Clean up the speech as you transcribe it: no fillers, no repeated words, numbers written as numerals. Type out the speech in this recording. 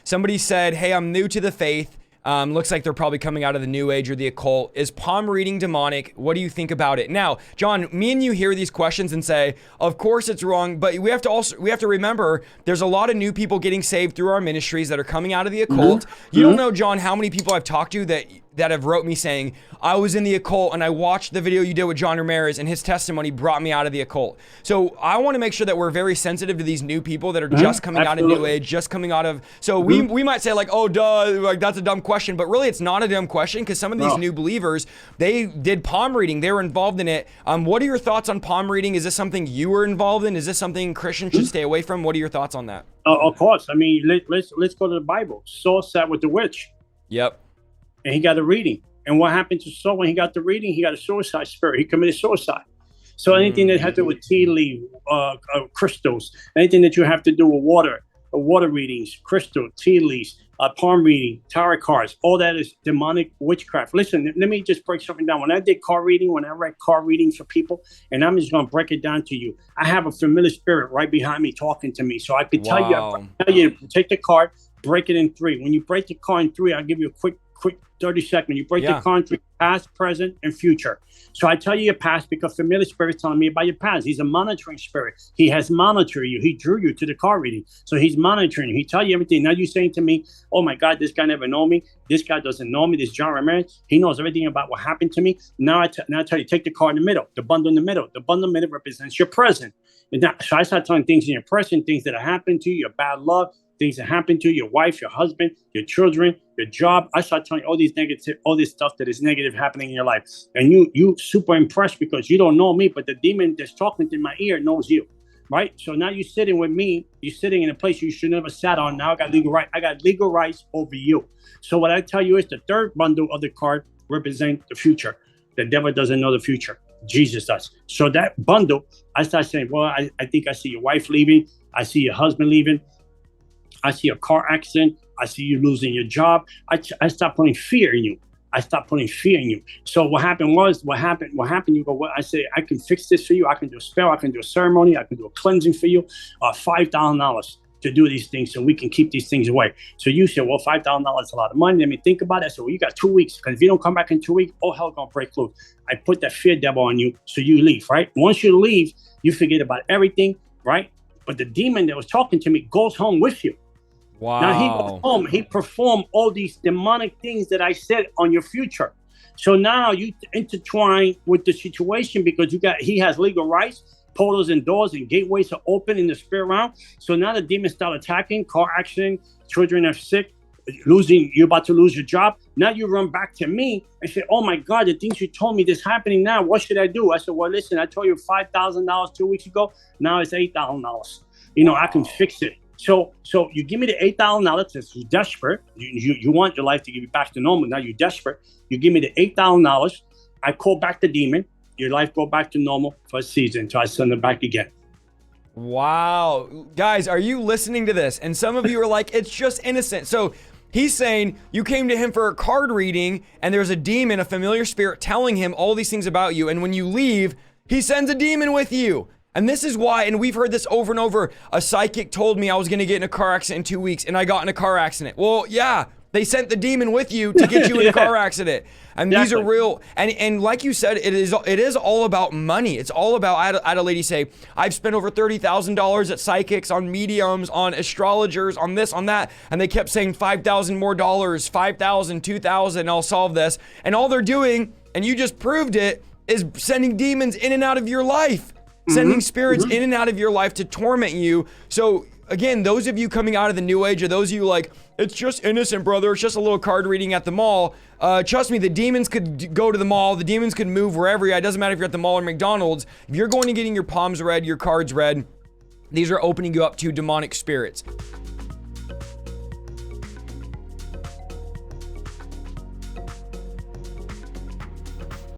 Somebody said, hey, I'm new to the faith. Looks like they're probably coming out of the New Age or the occult. Is palm reading demonic? What do you think about it? Now, John, me and you hear these questions and say, of course it's wrong, but we have to remember there's a lot of new people getting saved through our ministries that are coming out of the occult. You don't know, John, how many people I've talked to that have wrote me saying, I was in the occult and I watched the video you did with John Ramirez and his testimony brought me out of the occult. So I want to make sure that we're very sensitive to these new people that are just coming out of New Age, just coming out of, so we might say like, oh, duh, like that's a dumb question, but really it's not a dumb question because some of these new believers, they did palm reading, they were involved in it. What are your thoughts on palm reading? Is this something you were involved in? Is this something Christians should stay away from? What are your thoughts on that? Of course. I mean, let's go to the Bible. Saul sat with the witch. Yep. And he got a reading. And what happened to Saul when he got the reading? He got a suicide spirit. He committed suicide. So anything that had to do with tea leaf, crystals, anything that you have to do with water readings, crystal, tea leaves, palm reading, tarot cards, all that is demonic witchcraft. Listen, let me just break something down. When I did card reading, when I read card readings for people, and I'm just going to break it down to you, I have a familiar spirit right behind me talking to me. So I could tell you, take the card, break it in 3. When you break the card in 3, I'll give you a quick 30 seconds. You break the card in 3, past, present, and future. So I tell you your past because familiar spirit's telling me about your past. He's a monitoring spirit. He has monitored you. He drew you to the card reading. So he's monitoring you. He tell you everything. Now you're saying to me, oh my God, this guy never know me. This guy doesn't know me. This John Ramirez, he knows everything about what happened to me. Now I tell you, take the card in the middle, the bundle in the middle. The bundle in the middle represents your present. And now, so I start telling things in your present, things that have happened to you, your bad luck, things that happen to your wife, your husband, your children, your job. I start telling you all this stuff that is negative happening in your life. And you super impressed because you don't know me, but the demon that's talking in my ear knows you, right? So now you're sitting with me. You're sitting in a place you should never sat on. Now I got legal right. I got legal rights over you. So what I tell you is the third bundle of the card represents the future. The devil doesn't know the future. Jesus does. So that bundle, I start saying, well, I think I see your wife leaving. I see your husband leaving. I see a car accident. I see you losing your job. I start putting fear in you. So what happened? You go, well, I say, I can fix this for you. I can do a spell. I can do a ceremony. I can do a cleansing for you. $5,000 to do these things so we can keep these things away. So you say, well, $5,000 is a lot of money. Let me think about it. So well, you got 2 weeks because if you don't come back in 2 weeks, oh, hell gonna break loose. I put that fear devil on you. So you leave, right? Once you leave, you forget about everything, right? But the demon that was talking to me goes home with you. Wow. Now he goes home, he performed all these demonic things that I said on your future. So now you intertwine with the situation because he has legal rights, portals and doors and gateways are open in the spirit realm. So now the demons start attacking, car accident, children are sick, you're about to lose your job. Now you run back to me and say, oh my God, the things you told me this happening now, what should I do? I said, well, listen, I told you $5,000 2 weeks ago. Now it's $8,000. I can fix it. So you give me the $8,000 because you're desperate. You want your life to give you back to normal. Now you're desperate. You give me the $8,000. I call back the demon. Your life go back to normal for a season until I send it back again. Wow. Guys, are you listening to this? And some of you are like, it's just innocent. So he's saying you came to him for a card reading and there's a demon, a familiar spirit telling him all these things about you. And when you leave, he sends a demon with you. And this is why, and we've heard this over and over, a psychic told me I was going to get in a car accident in 2 weeks, and I got in a car accident. Well, yeah, they sent the demon with you to get you in a car accident. And these are real. And like you said, it is all about money. It's all about, I had a lady say, I've spent over $30,000 at psychics, on mediums, on astrologers, on this, on that. And they kept saying $5,000 more, $5,000, $2,000, I'll solve this. And all they're doing, and you just proved it, is sending demons in and out of your life. Sending spirits in and out of your life to torment you. So again, those of you coming out of the New Age, or those of you like, it's just innocent, brother, it's just a little card reading at the mall. Trust me, the demons could go to the mall. The demons could move wherever you're at. It doesn't matter if you're at the mall or McDonald's. If you're going and getting your palms read, your cards read, these are opening you up to demonic spirits.